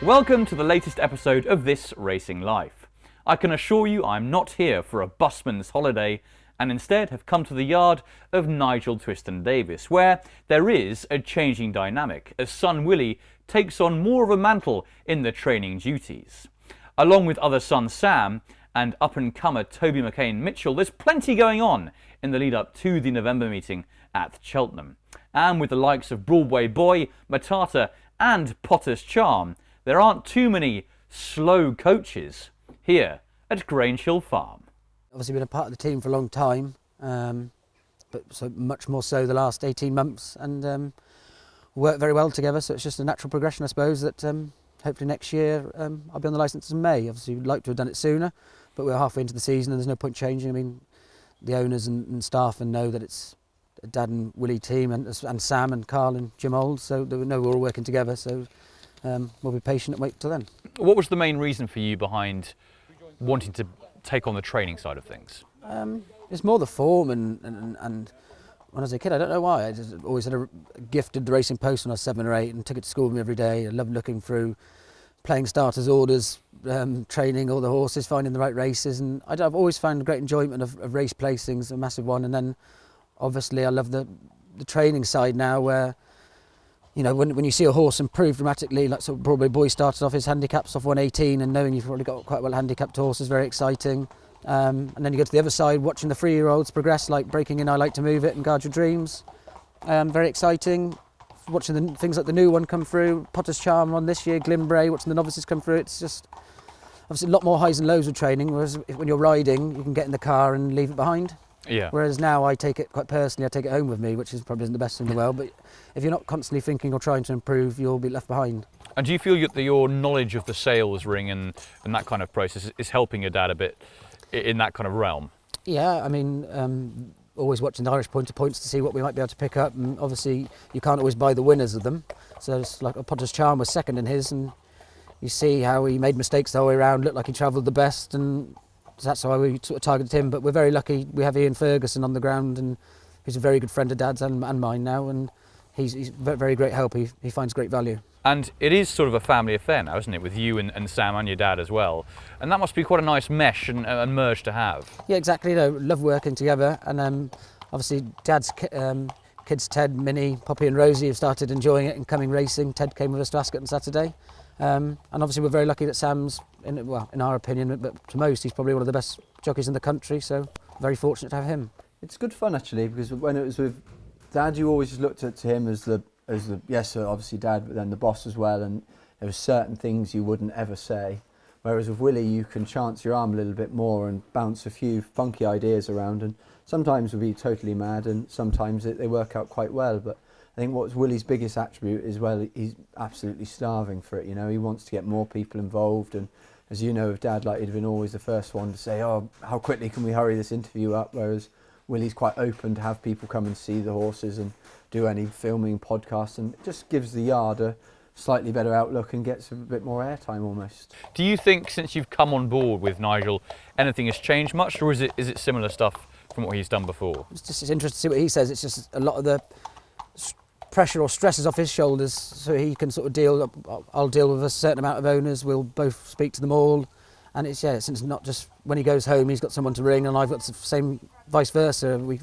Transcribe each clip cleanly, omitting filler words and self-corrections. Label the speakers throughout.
Speaker 1: Welcome to the latest episode of This Racing Life. I can assure you I'm not here for a busman's holiday and instead have come to the yard of Nigel Twiston-Davies, where there is a changing dynamic as son Willy takes on more of a mantle in the training duties. Along with other son Sam and up-and-comer Toby McCain-Mitchell, there's plenty going on in the lead-up to the November meeting at Cheltenham. And with the likes of Broadway Boy, Matata and Potter's Charm, there aren't too many slow coaches here at Grange Hill Farm.
Speaker 2: Obviously been a part of the team for a long time, but so much more so the last 18 months, and work very well together, so it's just a natural progression, I suppose, that hopefully next year I'll be on the licence in May. Obviously we'd like to have done it sooner, but we're halfway into the season and there's no point changing. I mean, the owners and staff and know that it's a Dad and Willy team and Sam and Carl and Jim Old, so they know we're all working together, so we'll be patient and wait till then.
Speaker 1: What was the main reason for you behind wanting to take on the training side of things?
Speaker 2: It's more the form and when I was a kid, I don't know why, I just always had a gifted the Racing Post when I was 7 or 8 and took it to school with me every day. I loved looking through, playing starters orders, training all the horses, finding the right races, and I've always found great enjoyment of race placings, a massive one. And then obviously I love the training side now, where you know, when you see a horse improve dramatically, like sort of Broadway Boy started off his handicaps off 118, and knowing you've probably got quite well handicapped horses, very exciting. And then you go to the other side, watching the 3-year-olds progress, like Breaking In, I Like to Move It, and Guard Your Dreams. Very exciting. Watching the things like the new one come through, Potter's Charm on this year, Glimbray, watching the novices come through. It's just obviously a lot more highs and lows with training, whereas when you're riding, you can get in the car and leave it behind.
Speaker 1: Yeah.
Speaker 2: Whereas now I take it quite personally, I take it home with me, which is probably isn't the best in the world, but if you're not constantly thinking or trying to improve, you'll be left behind.
Speaker 1: And do you feel that your knowledge of the sales ring and that kind of process is helping your dad a bit in that kind of realm?
Speaker 2: Yeah, I mean, always watching the Irish points to see what we might be able to pick up, and obviously you can't always buy the winners of them, so it's like Potter's Charm was second in his, and you see how he made mistakes the whole way around, looked like he travelled the best, and that's why we sort of targeted him. But we're very lucky we have Ian Ferguson on the ground, and he's a very good friend of Dad's and mine now, and he's very great help. He finds great value. And
Speaker 1: it is sort of a family affair now, isn't it, with you and Sam and your dad as well, and that must be quite a nice mesh and merge to have. Yeah, exactly. You know, love working together, and obviously Dad's kids, Ted, Minnie, Poppy and Rosie, have started enjoying it and coming racing. Ted came with us to Ascot on Saturday. And obviously we're very lucky that Sam's, in our opinion, but to most, he's probably one of the best jockeys in the country, so very fortunate to have him.
Speaker 3: It's good fun actually, because when it was with Dad, you always looked at him as the yes, obviously Dad, but then the boss as well, and there were certain things you wouldn't ever say. Whereas with Willy, you can chance your arm a little bit more and bounce a few funky ideas around, and sometimes we'll be totally mad, and sometimes they work out quite well. But I think what's Willy's biggest attribute is, well, he's absolutely starving for it. You know, he wants to get more people involved, and as you know, with Dad, like, he'd been always the first one to say, "Oh, how quickly can we hurry this interview up?" Whereas Willy's quite open to have people come and see the horses and do any filming, podcasts, and it just gives the yard a slightly better outlook and gets a bit more airtime almost.
Speaker 1: Do you think since you've come on board with Nigel, anything has changed much, or is it similar stuff from what he's done before?
Speaker 2: It's interesting to see what he says. It's just a lot of the pressure or stresses off his shoulders, so he can sort of I'll deal with a certain amount of owners, we'll both speak to them all, and it's not just when he goes home he's got someone to ring and I've got the same, vice versa. We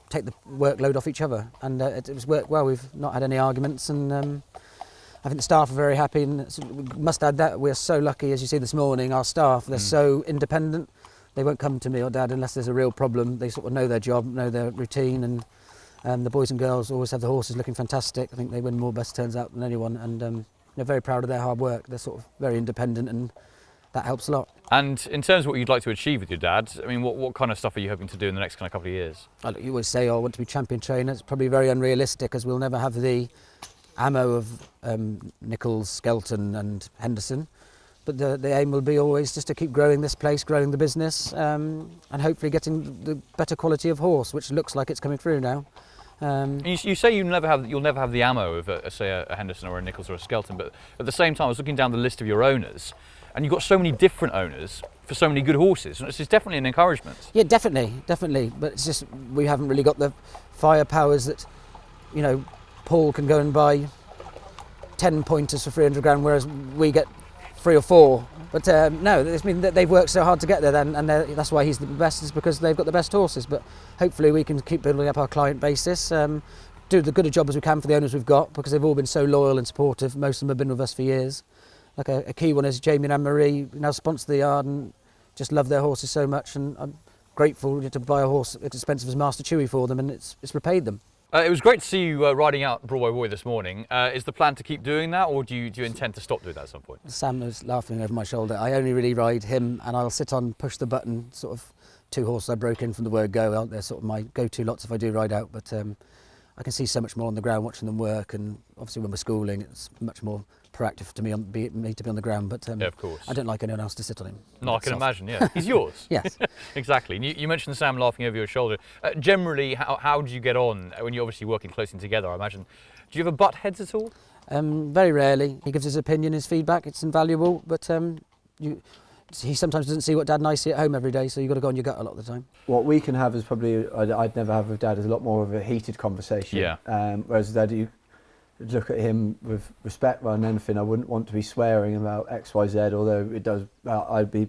Speaker 2: take the workload off each other, and it's worked well. We've not had any arguments, and I think the staff are very happy, and we must add that we're so lucky, as you see this morning, our staff, they're so independent. They won't come to me or Dad unless there's a real problem. They sort of know their job, know their routine, and the boys and girls always have the horses looking fantastic. I think they win more best turns out than anyone, and they're very proud of their hard work. They're sort of very independent, and that helps a lot.
Speaker 1: And in terms of what you'd like to achieve with your dad, I mean, what kind of stuff are you hoping to do in the next kind of couple of years?
Speaker 2: You always say, I want to be champion trainer. It's probably very unrealistic, as we'll never have the ammo of Nicholls, Skelton and Henderson. But the aim will be always just to keep growing this place, growing the business, and hopefully getting the better quality of horse, which looks like it's coming through now.
Speaker 1: You say you'll never have the ammo of a Henderson or a Nicholls or a Skelton, but at the same time I was looking down the list of your owners, and you've got so many different owners for so many good horses, and it's definitely an encouragement.
Speaker 2: Yeah, definitely, but it's just we haven't really got the firepowers that, Paul can go and buy 10 pointers for 300 grand, whereas we get 3 or 4. But no, I mean they've worked so hard to get there, then, and that's why he's the best, is because they've got the best horses. But hopefully we can keep building up our client basis, do the good a job as we can for the owners we've got, because they've all been so loyal and supportive. Most of them have been with us for years. Like a key one is Jamie and Anne-Marie, who now sponsor the yard and just love their horses so much, and I'm grateful to buy a horse as expensive as Master Chewy for them, and it's repaid them.
Speaker 1: It was great to see you riding out Broadway Roy this morning. Is the plan to keep doing that, or do you intend to stop doing that at some point?
Speaker 2: Sam was laughing over my shoulder. I only really ride him, and I'll sit on push the button, sort of 2 horses I broke in from the word go. They're sort of my go-to lots if I do ride out, but I can see so much more on the ground watching them work, and obviously when we're schooling it's much more proactive to me to be on the ground, but
Speaker 1: yeah, of course.
Speaker 2: I don't like anyone else to sit on him.
Speaker 1: No, I can imagine, yeah. He's yours.
Speaker 2: Yes.
Speaker 1: Exactly. And you mentioned Sam laughing over your shoulder. Generally, how do you get on when you're obviously working closely together, I imagine? Do you ever butt heads at all?
Speaker 2: Very rarely. He gives his opinion, his feedback, it's invaluable, but he sometimes doesn't see what Dad and I see at home every day, so you've got to go on your gut a lot of the time.
Speaker 3: What we can have is probably, I'd never have with Dad, is a lot more of a heated conversation.
Speaker 1: Yeah.
Speaker 3: Whereas Dad, you look at him with respect rather than anything. I wouldn't want to be swearing about X, Y, Z, although it does, I'd be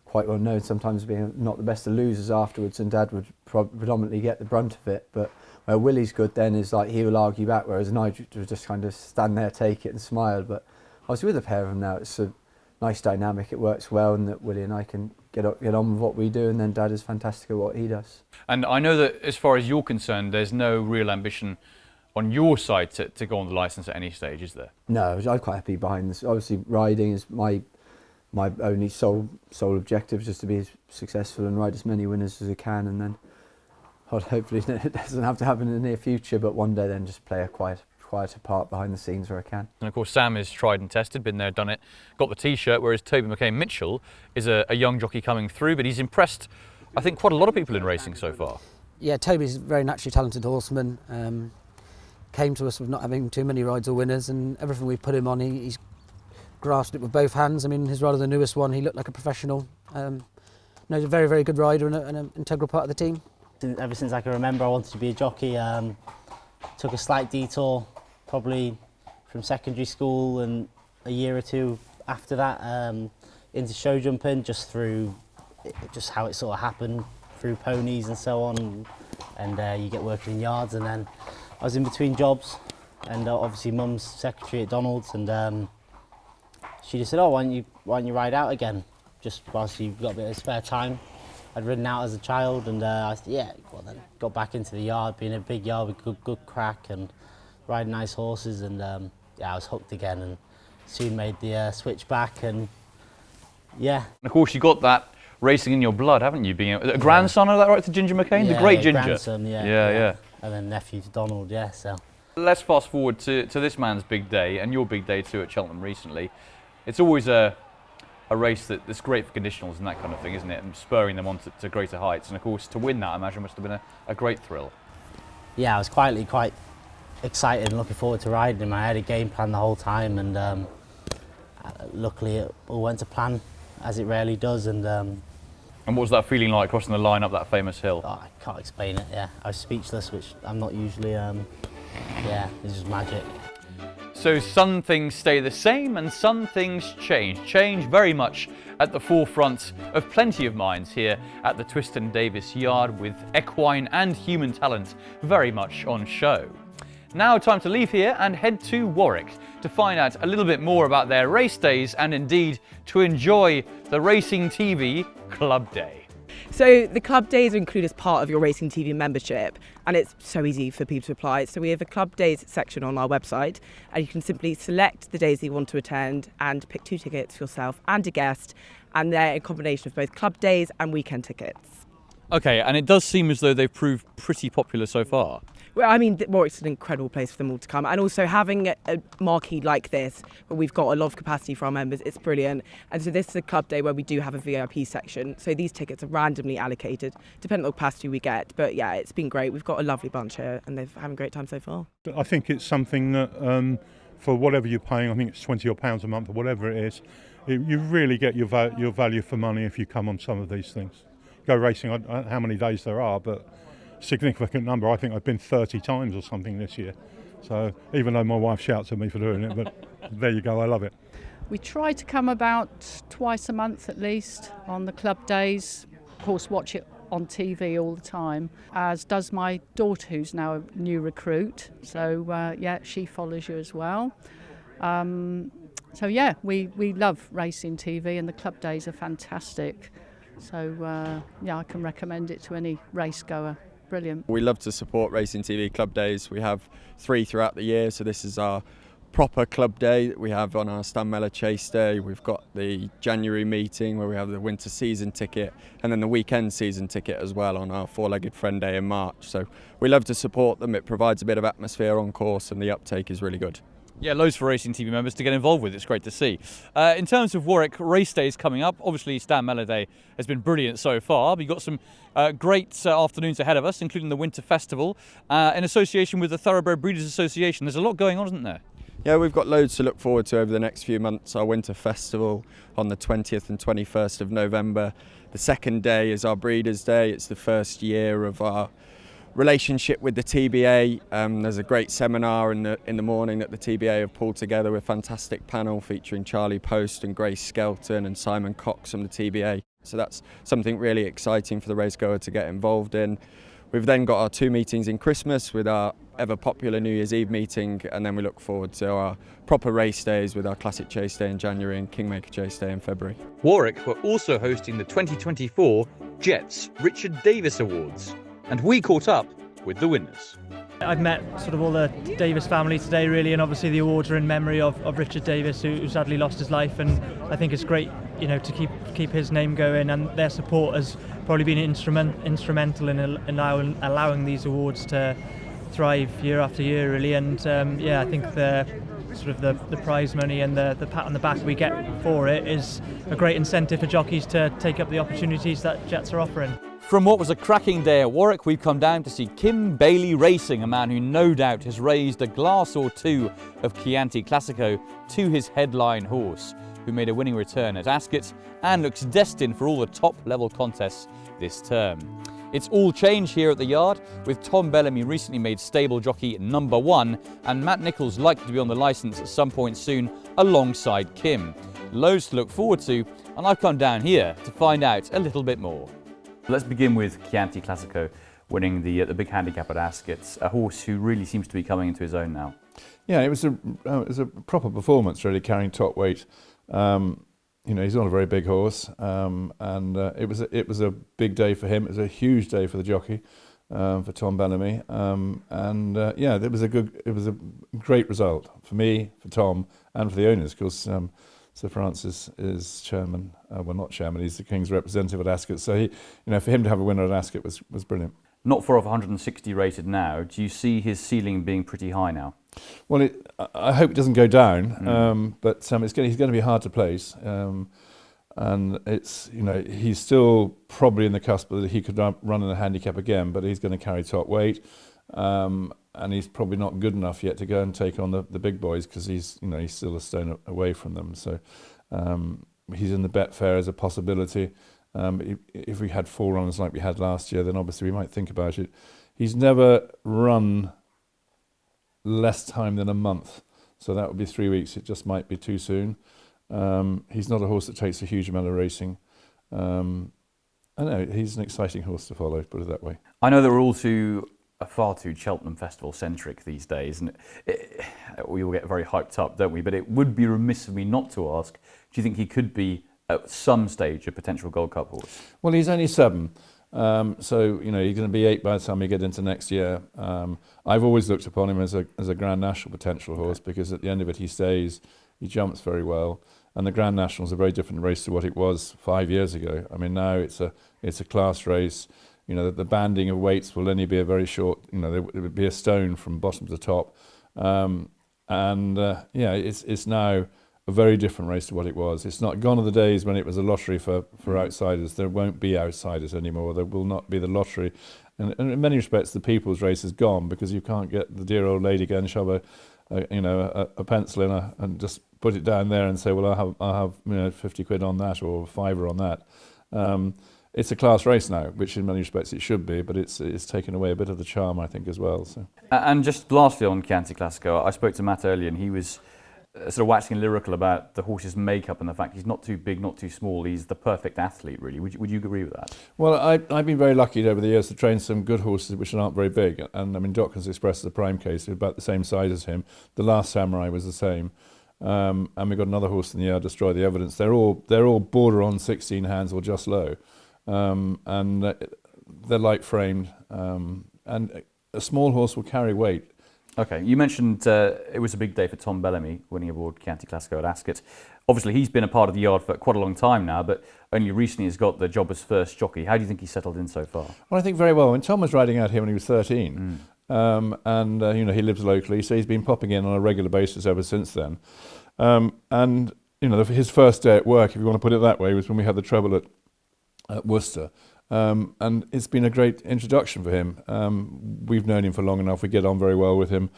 Speaker 3: quite well known sometimes being not the best of losers afterwards, and Dad would predominantly get the brunt of it. But where Willy's good then is like he will argue back, whereas Nigel would just kind of stand there, take it and smile. But obviously with a pair of them now, it's a nice dynamic, it works well, and that Willy and I can get on with what we do, and then Dad is fantastic at what he does. And
Speaker 1: I know that as far as you're concerned, there's no real ambition on your side to go on the licence at any stage, is there? No,
Speaker 3: I'm quite happy behind this. Obviously riding is my only sole objective, just to be as successful and ride as many winners as I can, and then hopefully it doesn't have to happen in the near future, but one day then just play a quieter part behind the scenes where I can.
Speaker 1: And of course Sam is tried and tested, been there, done it, got the t-shirt, whereas Toby McCain-Mitchell is a young jockey coming through, but he's impressed, I think, quite a lot of people in racing so far.
Speaker 2: Yeah, Toby's a very naturally talented horseman. Came to us with not having too many rides or winners, and everything we put him on, he's grasped it with both hands. I mean, his rider, the newest one, he looked like a professional. No, he's a very, very good rider and an integral part of the team.
Speaker 4: Ever since I can remember, I wanted to be a jockey. Took a slight detour, probably from secondary school and a year or 2 after that, into show jumping, just how it sort of happened, through ponies and so on, and you get working in yards, and then I was in between jobs, and obviously Mum's secretary at Donald's, and she just said, "Oh, why don't you ride out again, just whilst you've got a bit of spare time?" I'd ridden out as a child, and I said, "Yeah." Well, then got back into the yard, being a big yard with good crack and riding nice horses, and yeah, I was hooked again, and soon made the switch back, and yeah.
Speaker 1: And of course, you got that racing in your blood, haven't you? Being a grandson, is that right, to Ginger McCain,
Speaker 4: yeah,
Speaker 1: the great Ginger?
Speaker 4: Grandson,
Speaker 1: yeah.
Speaker 4: And then nephew to Donald, yeah. So
Speaker 1: let's fast forward to this man's big day, and your big day too at Cheltenham recently. It's always a race that's great for conditionals and that kind of thing, isn't it? And spurring them on to greater heights. And of course, to win that, I imagine, must have been a great thrill.
Speaker 4: Yeah, I was quietly quite excited and looking forward to riding him. I had a game plan the whole time, and luckily it all went to plan, as it rarely does.
Speaker 1: And what was that feeling like crossing the line up that famous hill?
Speaker 4: Oh, I can't explain it, yeah. I was speechless, which I'm not usually, yeah, it's just magic.
Speaker 1: So some things stay the same and some things change. Change very much at the forefront of plenty of minds here at the Twiston-Davies yard, with equine and human talent very much on show. Now time to leave here and head to Warwick to find out a little bit more about their race days, and indeed to enjoy the Racing TV Club Day.
Speaker 5: So the club days are included as part of your Racing TV membership, and it's so easy for people to apply. So we have a club days section on our website, and you can simply select the days that you want to attend and pick 2 tickets for yourself and a guest, and they're a combination of both club days and weekend tickets.
Speaker 1: Okay, and it does seem as though they've proved pretty popular so far.
Speaker 5: Well, I mean, Warwick's an incredible place for them all to come, and also having a marquee like this, where we've got a lot of capacity for our members, it's brilliant. And so this is a club day where we do have a VIP section, so these tickets are randomly allocated, depending on the capacity we get. But yeah, it's been great. We've got a lovely bunch here, and they're having a great time so far.
Speaker 6: I think it's something that, for whatever you're paying, I think it's £20 or a month or whatever it is, you really get your value for money if you come on some of these things. Go racing, I don't know how many days there are, but significant number. I think I've been 30 times or something this year. So even though my wife shouts at me for doing it, but there you go, I love it.
Speaker 7: We try to come about twice a month at least on the club days. Of course, watch it on TV all the time, as does my daughter, who's now a new recruit. So yeah, she follows you as well. So yeah, we love racing TV, and the club days are fantastic. So yeah, I can recommend it to any race goer. Brilliant.
Speaker 8: We love to support Racing TV Club Days. We have 3 throughout the year, so this is our proper club day that we have on our Stanmella Chase Day. We've got the January meeting where we have the winter season ticket, and then the weekend season ticket as well on our four-legged friend day in March. So we love to support them. It provides a bit of atmosphere on course, and the uptake is really good.
Speaker 1: Yeah, loads for Racing TV members to get involved with. It's great to see. In terms of Warwick race days coming up, obviously Stanmella Day has been brilliant so far. We've got some great afternoons ahead of us, including the Winter Festival, in association with the Thoroughbred Breeders Association. There's a lot going on, isn't there?
Speaker 8: Yeah, we've got loads to look forward to over the next few months. Our Winter Festival on the 20th and 21st of November. The second day is our Breeders' Day. It's the first year of our relationship with the TBA. There's a great seminar in the morning that the TBA have pulled together with a fantastic panel featuring Charlie Post and Grace Skelton and Simon Cox from the TBA. So that's something really exciting for the racegoer to get involved in. We've then got our 2 meetings in Christmas with our ever popular New Year's Eve meeting, and then we look forward to our proper race days with our Classic Chase Day in January and Kingmaker Chase Day in February.
Speaker 1: Warwick were also hosting the 2024 Jets Richard Davies Awards, and we caught up with the winners.
Speaker 9: I've met sort of all the Davies family today really, and obviously the awards are in memory of Richard Davies, who sadly lost his life, and I think it's great, you know, to keep his name going, and their support has probably been instrumental in allowing these awards to thrive year after year really. And yeah, I think the sort of the prize money and the pat on the back we get for it is a great incentive for jockeys to take up the opportunities that Jets are offering.
Speaker 1: From what was a cracking day at Warwick, we've come down to see Kim Bailey racing, a man who no doubt has raised a glass or two of Chianti Classico to his headline horse, who made a winning return at Ascot and looks destined for all the top level contests this term. It's all change here at the yard, with Tom Bellamy recently made stable jockey number 1 and Mat Nicholls likely to be on the licence at some point soon alongside Kim. Loads to look forward to, and I've come down here to find out a little bit more. Let's begin with Chianti Classico winning the big handicap at Ascot, a horse who really seems to be coming into his own now.
Speaker 10: Yeah, it was a proper performance really, carrying top weight. You know, he's on a very big horse, and it was a big day for him. It was a huge day for the jockey, for Tom Bellamy, yeah, it was a great result for me, for Tom, and for the owners, because Sir Francis is chairman. Well, not chairman. He's the King's representative at Ascot. So he, you know, for him to have a winner at Ascot was brilliant.
Speaker 1: Not far off 160 rated now. Do you see his ceiling being pretty high now?
Speaker 10: Well, I hope it doesn't go down, but he's going to be hard to place, and it's, you know, he's still probably in the cusp that he could run in a handicap again, but he's going to carry top weight, and he's probably not good enough yet to go and take on the big boys, because he's still a stone away from them. So he's in the Betfair as a possibility. If we had 4 runners like we had last year, then obviously we might think about it. He's never run less time than a month, so that would be 3 weeks. It just might be too soon. He's not a horse that takes a huge amount of racing. I know he's an exciting horse to follow, put it that way.
Speaker 1: I know that we're all far too Cheltenham Festival centric these days, and we all get very hyped up, don't we? But it would be remiss of me not to ask, do you think he could be at some stage a potential Gold Cup horse? Well,
Speaker 10: he's only 7. So, you know, he's going to be 8 by the time we get into next year. I've always looked upon him as a Grand National potential horse, because at the end of it he stays, he jumps very well, and the Grand National is a very different race to what it was 5 years ago. I mean, now it's a class race. You know, the banding of weights will only be a very short, you know, it would be a stone from bottom to top. Yeah, it's now a very different race to what it was. It's not gone are the days when it was a lottery for outsiders. There won't be outsiders anymore. There will not be the lottery. And in many respects, the people's race is gone, because you can't get the dear old lady go and shove a pencil in and just put it down there and say, well, I'll have 50 quid on that, or £5 on that. It's a class race now, which in many respects it should be, but it's taken away a bit of the charm, I think, as well. So.
Speaker 1: And just lastly on Chianti Classico, I spoke to Matt earlier, and he was sort of waxing lyrical about the horse's makeup and the fact he's not too big, not too small. He's the perfect athlete, really. Would you agree with that?
Speaker 10: Well, I've been very lucky over the years to train some good horses which aren't very big. And I mean, Docklands Express is a prime case, about the same size as him. The Last Samurai was the same. And we've got another horse in the yard, Destroy the Evidence. They're all border on 16 hands or just low. And they're light framed. And a small horse will carry weight.
Speaker 1: Okay, you mentioned it was a big day for Tom Bellamy, winning aboard Chianti Classico at Ascot. Obviously, he's been a part of the yard for quite a long time now, but only recently has got the job as first jockey. How do you think he's settled in so far?
Speaker 10: Well, I think very well. When Tom was riding out here when he was 13, and he lives locally, so he's been popping in on a regular basis ever since then. And his first day at work, if you want to put it that way, was when we had the treble at Worcester. And it's been a great introduction for him. We've known him for long enough. We get on very well with him.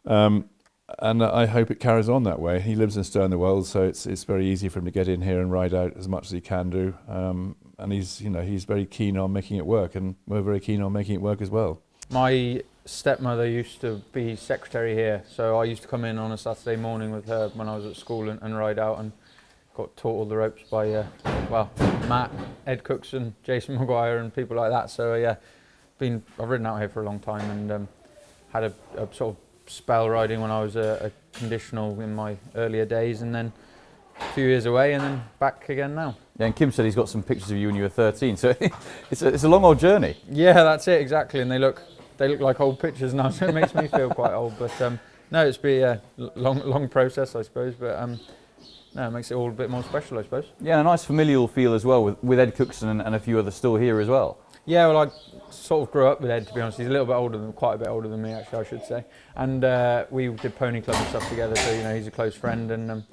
Speaker 10: And I hope it carries on that way. He lives in Stirling, so it's very easy for him to get in here and ride out as much as he can do. And he's very keen on making it work, and we're very keen on making it work as well.
Speaker 11: My stepmother used to be secretary here, so I used to come in on a Saturday morning with her when I was at school and ride out, and got taught all the ropes by Matt, Ed Cookson, Jason Maguire and people like that. So I've ridden out here for a long time, and had a sort of spell riding when I was a conditional in my earlier days, and then a few years away and then back again now.
Speaker 1: Yeah, and Kim said he's got some pictures of you when you were 13, so it's a long old journey.
Speaker 11: Yeah, that's it, exactly, and they look like old pictures now, so it makes me feel quite old. But no, it's been a long process, I suppose, but no, it makes it all a bit more special, I suppose.
Speaker 1: Yeah, a nice familial feel as well with Ed Cookson and a few others still here as well.
Speaker 11: Yeah, well, I sort of grew up with Ed, to be honest. He's quite a bit older than me, actually, I should say. And we did pony club and stuff together, so he's a close friend. And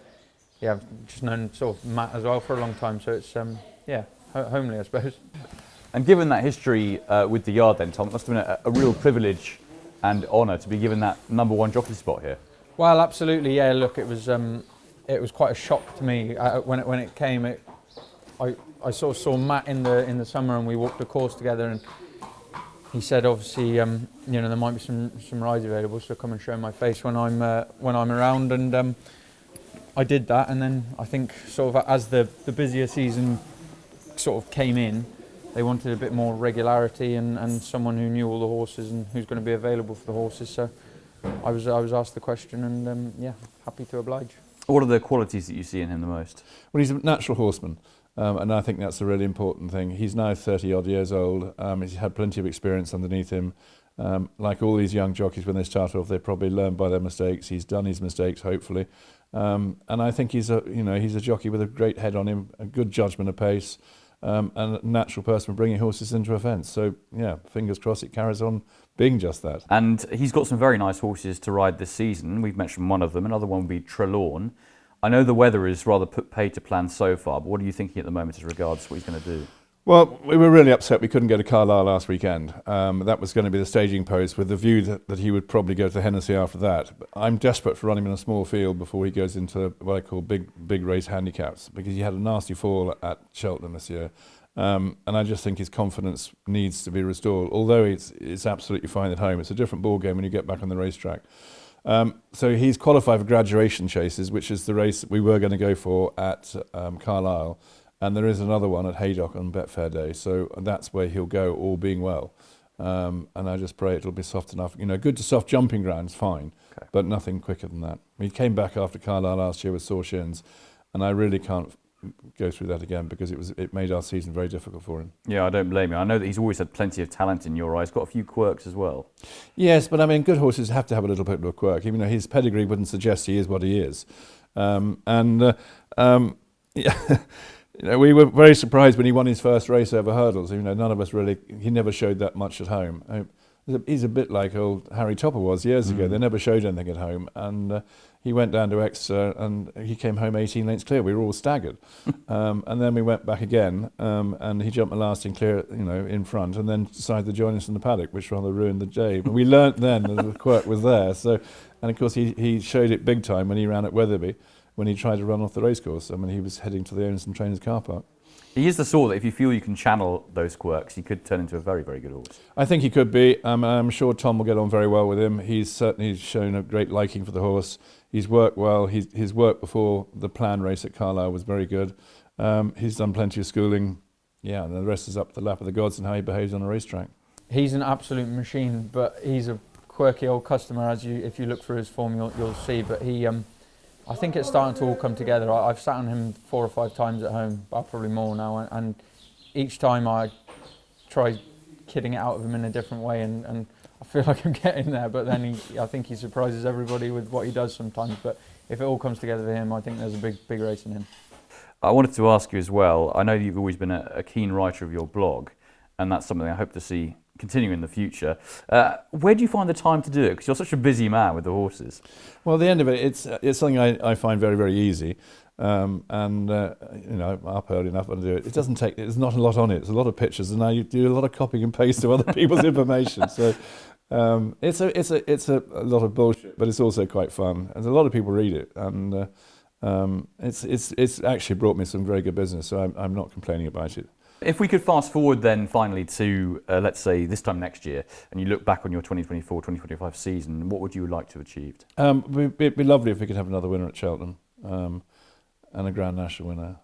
Speaker 11: I've just known sort of Matt as well for a long time, so it's homely, I suppose.
Speaker 1: And given that history with the yard, then Tom, it must have been a real privilege and honour to be given that #1 jockey spot here.
Speaker 11: Well, absolutely, yeah. Look, it was quite a shock to me when it came. I sort of saw Matt in the summer, and we walked the course together, and he said, obviously, there might be some rides available, so come and show my face when I'm around, and I did that. And then I think sort of as the busier season sort of came in, they wanted a bit more regularity and someone who knew all the horses and who's going to be available for the horses. So I was asked the question, and happy to oblige.
Speaker 1: What are the qualities that you see in him the most?
Speaker 10: Well, he's a natural horseman, and I think that's a really important thing. He's now 30-odd years old. He's had plenty of experience underneath him. Like all these young jockeys, when they start off, they probably learn by their mistakes. He's done his mistakes, hopefully. And I think he's a jockey with a great head on him, a good judgment of pace, and a natural person for bringing horses into a fence. So, yeah, fingers crossed it carries on being just that.
Speaker 1: And he's got some very nice horses to ride this season. We've mentioned one of them. Another one would be Trelawne. I know the weather is rather put paid to plan so far, but what are you thinking at the moment as regards what he's going to do?
Speaker 10: Well, we were really upset we couldn't go to Carlisle last weekend. That was going to be the staging post with the view that he would probably go to Hennessy after that. But I'm desperate for running him in a small field before he goes into what I call big race handicaps, because he had a nasty fall at Cheltenham this year. And I just think his confidence needs to be restored. Although it's absolutely fine at home, it's a different ball game when you get back on the racetrack. So he's qualified for graduation chases, which is the race that we were going to go for at Carlisle. And there is another one at Haydock on Betfair Day. So that's where he'll go, all being well. And I just pray it'll be soft enough. Good to soft jumping grounds, fine, okay, but nothing quicker than that. He came back after Carlisle last year with sore shins, and I really can't go through that again because it made our season very difficult for him.
Speaker 1: Yeah, I don't blame you. I know that he's always had plenty of talent in your eyes, got a few quirks as well.
Speaker 10: Yes, but I mean, good horses have to have a little bit of a quirk, even though his pedigree wouldn't suggest he is what he is. We were very surprised when he won his first race over hurdles. None of us really, he never showed that much at home. He's a bit like old Harry Topper was years ago. They never showed anything at home, and he went down to Exeter and he came home 18 lengths clear. We were all staggered. And then we went back again, and he jumped the last in clear, in front, and then decided to join us in the paddock, which rather ruined the day. But we learnt then that the quirk was there. So, and of course he showed it big time when he ran at Wetherby, when he tried to run off the racecourse. I mean, he was heading to the Owners and Trainers car park.
Speaker 1: He is the sort that if you feel you can channel those quirks, he could turn into a very, very good horse.
Speaker 10: I think he could be. I'm sure Tom will get on very well with him. He's certainly shown a great liking for the horse. He's worked well. His work before the planned race at Carlisle was very good. He's done plenty of schooling. Yeah, and the rest is up to the lap of the gods and how he behaves on a racetrack.
Speaker 11: He's an absolute machine, but he's a quirky old customer. If you look through his form, you'll see. But I think it's starting to all come together. I've sat on him 4 or 5 times at home, probably more now, and each time I try kidding it out of him in a different way, and I feel like I'm getting there. But then I think he surprises everybody with what he does sometimes. But if it all comes together for him, I think there's a big race in him.
Speaker 1: I wanted to ask you as well, I know you've always been a keen writer of your blog, and that's something I hope to see continue in the future. Where do you find the time to do it? Because you're such a busy man with the horses.
Speaker 10: Well, at the end of it, it's something I find very, very easy. I'm up early enough to do it. It doesn't take, there's not a lot on it. It's a lot of pictures, and now you do a lot of copying and paste of other people's information. So it's a lot of bullshit, but it's also quite fun. And a lot of people read it, and it's actually brought me some very good business. So I'm not complaining about it.
Speaker 1: If we could fast forward then finally to, let's say, this time next year, and you look back on your 2024-2025 season, what would you like to have achieved?
Speaker 10: It'd be lovely if we could have another winner at Cheltenham, and a Grand National winner.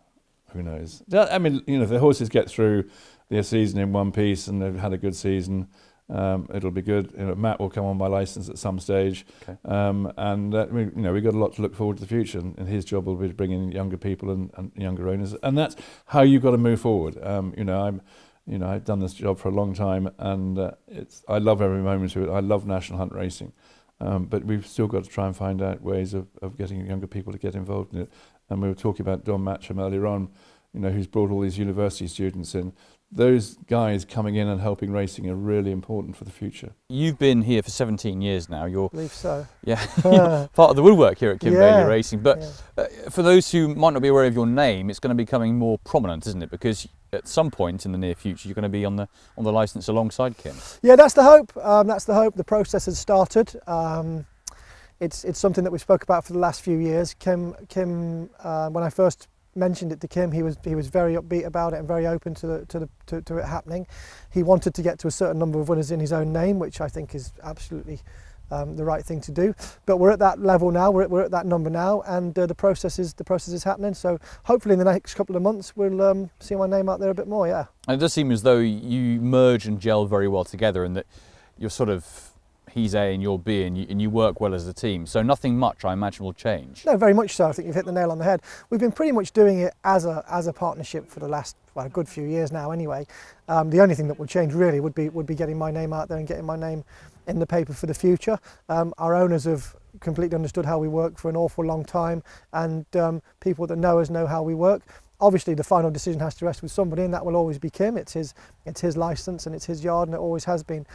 Speaker 10: Who knows? I mean, if the horses get through their season in one piece and they've had a good season, it'll be good. Mat will come on my licence at some stage,
Speaker 1: okay.
Speaker 10: We've got a lot to look forward to the future, and his job will be to bring in younger people and younger owners, and that's how you've got to move forward. I've done this job for a long time, and I love every moment of it. I love national hunt racing, but we've still got to try and find out ways of getting younger people to get involved in it. And we were talking about Don Matcham earlier on, who's brought all these university students in. Those guys coming in and helping racing are really important for the future.
Speaker 1: You've been here for 17 years now. I
Speaker 12: believe so.
Speaker 1: Yeah, you're part of the woodwork here at Kim Bailey Racing. But for those who might not be aware of your name, it's going to be becoming more prominent, isn't it? Because at some point in the near future, you're going to be on the licence alongside Kim.
Speaker 12: Yeah, that's the hope. That's the hope. The process has started. It's something that we spoke about for the last few years. Kim, when I first mentioned it to Kim, he was very upbeat about it and very open to it happening. He wanted to get to a certain number of winners in his own name, which I think is absolutely the right thing to do. But we're at that level now. We're at that number now, and the process is happening. So hopefully in the next couple of months we'll see my name out there a bit more. Yeah.
Speaker 1: And it does seem as though you merge and gel very well together, and that you're sort of, he's A and you're B, and you work well as a team. So nothing much, I imagine, will change.
Speaker 12: No, very much so. I think you've hit the nail on the head. We've been pretty much doing it as a partnership for the last a good few years now. Anyway, the only thing that will change really would be getting my name out there and getting my name in the paper for the future. Our owners have completely understood how we work for an awful long time, and people that know us know how we work. Obviously, the final decision has to rest with somebody, and that will always be Kim. It's his licence and it's his yard, and it always has been.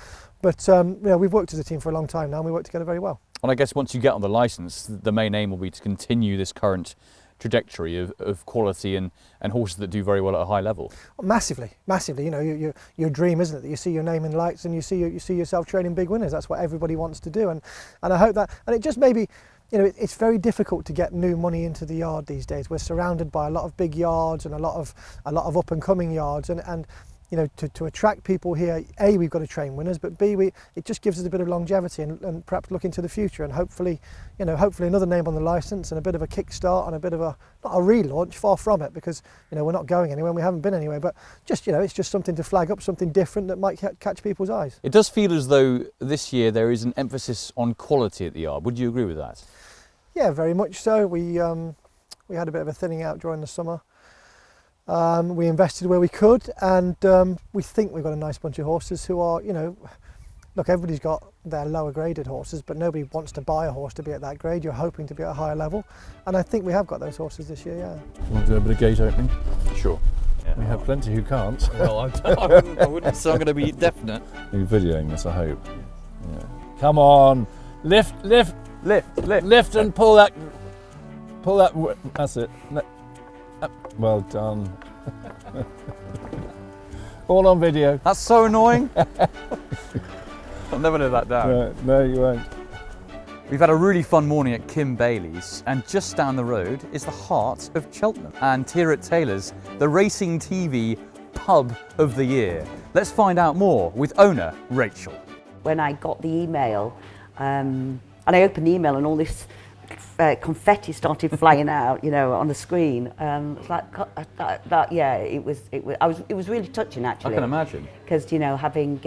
Speaker 12: But we've worked as a team for a long time now, and we work together very well.
Speaker 1: Well, I guess once you get on the licence, the main aim will be to continue this current trajectory of quality and horses that do very well at a high level.
Speaker 12: Massively. Your dream, isn't it, that you see your name in lights and you see yourself training big winners. That's what everybody wants to do, and I hope that. And it just maybe. It's very difficult to get new money into the yard these days. We're surrounded by a lot of big yards and a lot of up and coming yards, and to attract people here, A, we've got to train winners, but B, it just gives us a bit of longevity and perhaps look into the future, and hopefully another name on the licence and a bit of a kickstart and a bit of not a relaunch, far from it, because we're not going anywhere and we haven't been anywhere, but just it's just something to flag up, something different that might catch people's eyes.
Speaker 1: It does feel as though this year there is an emphasis on quality at the yard. Would you agree with that?
Speaker 12: Yeah, very much so. We had a bit of a thinning out during the summer. We invested where we could, and we think we've got a nice bunch of horses who are, look, everybody's got their lower graded horses, but nobody wants to buy a horse to be at that grade. You're hoping to be at a higher level, and I think we have got those horses this year, yeah.
Speaker 10: You want to do a bit of gate opening?
Speaker 1: Sure. Yeah.
Speaker 10: We have plenty who can't.
Speaker 1: Well, I wouldn't say I'm going to be definite.
Speaker 10: You're videoing this, I hope. Yeah. Come on, lift, and pull that. That's it. Well done. All on video.
Speaker 1: That's so annoying. I'll never live that down.
Speaker 10: No, you won't.
Speaker 1: We've had a really fun morning at Kim Bailey's, and just down the road is the heart of Cheltenham. And here at Tailors, the Racing TV Pub of the Year. Let's find out more with owner Rachel.
Speaker 13: When I got the email, and I opened the email and all this confetti started flying out, you know, on the screen. It's like that. Yeah, it was. It was really touching, actually.
Speaker 1: I can imagine.
Speaker 13: Because, you know, having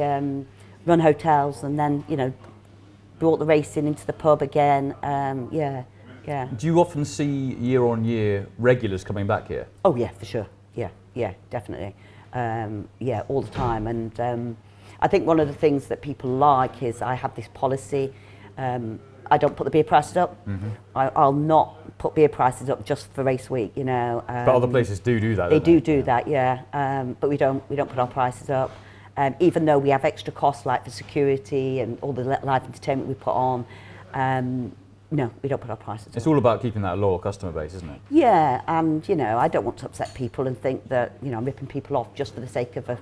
Speaker 13: run hotels and then, you know, brought the racing into the pub again. Yeah.
Speaker 1: Do you often see year on year regulars coming back here?
Speaker 13: Oh yeah, for sure. Yeah, definitely. Yeah, all the time. And I think one of the things that people like is I have this policy. I don't put the beer prices up. I'll not put beer prices up just for race week, you know.
Speaker 1: But other places do that.
Speaker 13: They do that, yeah. But we don't put our prices up. Even though we have extra costs like for security and all the live entertainment we put on. No, we don't put our prices up.
Speaker 1: It's all about keeping that loyal customer base, isn't it?
Speaker 13: Yeah, and you know, I don't want to upset people and think that, you know, I'm ripping people off just for the sake of an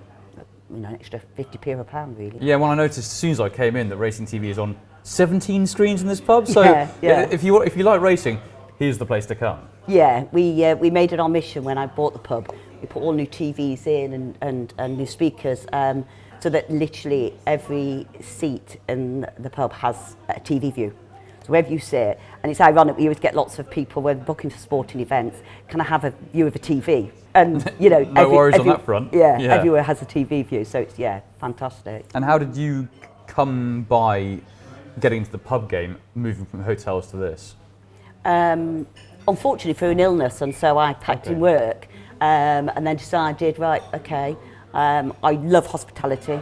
Speaker 13: extra 50p or a pound, really.
Speaker 1: Yeah, well, I noticed as soon as I came in that Racing TV is on 17 screens in this pub. So
Speaker 13: yeah.
Speaker 1: if you like racing, here's the place to come.
Speaker 13: Yeah, we made it our mission when I bought the pub. We put all new TVs in and new speakers, so that literally every seat in the pub has a TV view. So wherever you sit, and it's ironic, we always get lots of people when booking for sporting events, can I have a view of a TV? And you know,
Speaker 1: no worries on that front.
Speaker 13: Yeah, everywhere has a TV view, so it's fantastic.
Speaker 1: And how did you come by getting into the pub game, moving from hotels to this?
Speaker 13: Unfortunately, through an illness, and so I packed in work, and then decided, right, okay, I love hospitality.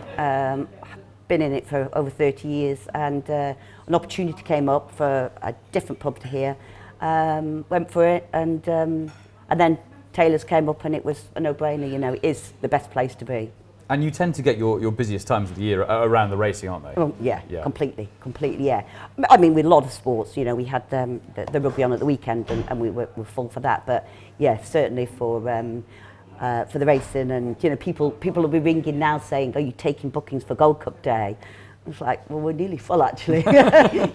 Speaker 13: Been in it for over 30 years, and an opportunity came up for a different pub to here. Went for it, and then Tailors came up, and it was a no-brainer. You know, it is the best place to be.
Speaker 1: And you tend to get your busiest times of the year around the racing, aren't they?
Speaker 13: Oh, yeah, completely, yeah. I mean, with a lot of sports, you know, we had the rugby on at the weekend, and we were full for that. But yeah, certainly for the racing, and you know, people will be ringing now saying, "Are you taking bookings for Gold Cup Day?" It's like, well, we're nearly full actually.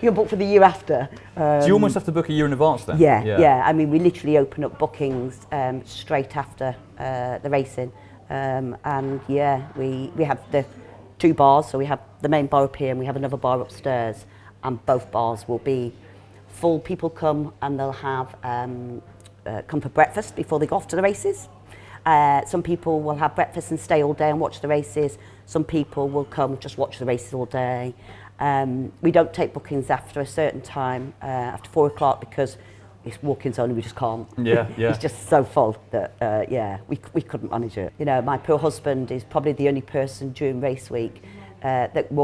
Speaker 13: You're booked for the year after.
Speaker 1: Do you almost have to book a year in advance then?
Speaker 13: Yeah. I mean, we literally open up bookings straight after the racing, and yeah, we have the 2 bars. So we have the main bar up here, and we have another bar upstairs, and both bars will be full. People come and they'll have come for breakfast before they go off to the races. Some people will have breakfast and stay all day and watch the races. Some people will come just watch the races all day. We don't take bookings after a certain time, after 4 o'clock, because it's walk-ins only, we just can't.
Speaker 1: Yeah.
Speaker 13: It's just so full that, we couldn't manage it. You know, my poor husband is probably the only person during race week that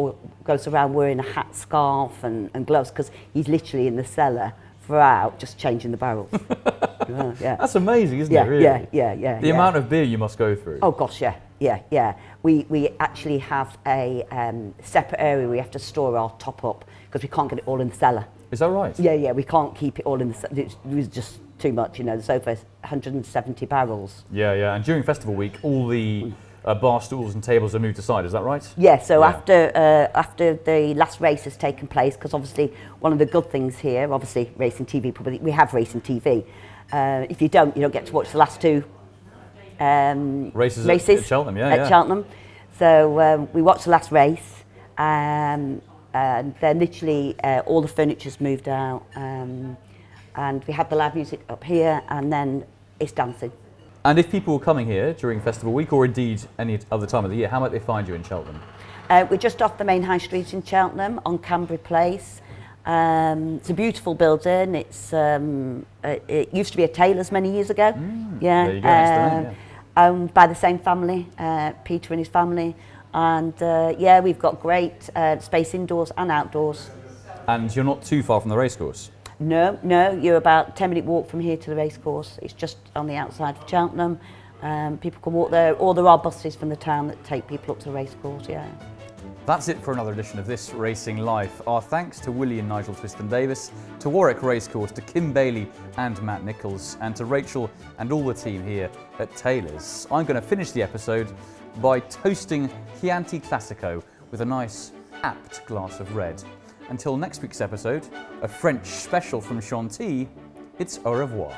Speaker 13: goes around wearing a hat, scarf and gloves, because he's literally in the cellar throughout, just changing the barrels. Yeah.
Speaker 1: That's amazing, isn't it, really?
Speaker 13: Yeah.
Speaker 1: The amount of beer you must go through.
Speaker 13: Oh gosh, yeah. We actually have a separate area we have to store our top up, because we can't get it all in the cellar.
Speaker 1: Is that right?
Speaker 13: Yeah, we can't keep it all in the cellar. It was just too much, you know. There's over 170 barrels.
Speaker 1: Yeah. And during festival week, all the bar stools and tables are moved aside, is that right?
Speaker 13: Yeah, so after the last race has taken place, because obviously one of the good things here, obviously Racing TV, probably we have Racing TV. If you don't get to watch the last 2
Speaker 1: races at Cheltenham,
Speaker 13: at Cheltenham. So we watched the last race, and then literally all the furniture's moved out, and we had the live music up here, and then it's dancing.
Speaker 1: And if people were coming here during festival week, or indeed any other time of the year, how might they find you in Cheltenham?
Speaker 13: We're just off the main high street in Cheltenham on Canbury Place. It's a beautiful building. It used to be a Tailors many years ago.
Speaker 1: There you go,
Speaker 13: owned by the same family, Peter and his family. And we've got great space indoors and outdoors.
Speaker 1: And you're not too far from the racecourse?
Speaker 13: No, you're about a 10-minute walk from here to the racecourse. It's just on the outside of Cheltenham. People can walk there, or there are buses from the town that take people up to the racecourse,
Speaker 1: That's it for another edition of This Racing Life. Our thanks to Willy and Nigel Twiston-Davies, to Warwick Racecourse, to Kim Bailey and Mat Nicholls, and to Rachel and all the team here at Tailors. I'm going to finish the episode by toasting Chianti Classico with a nice, apt glass of red. Until next week's episode, a French special from Chianti, it's au revoir.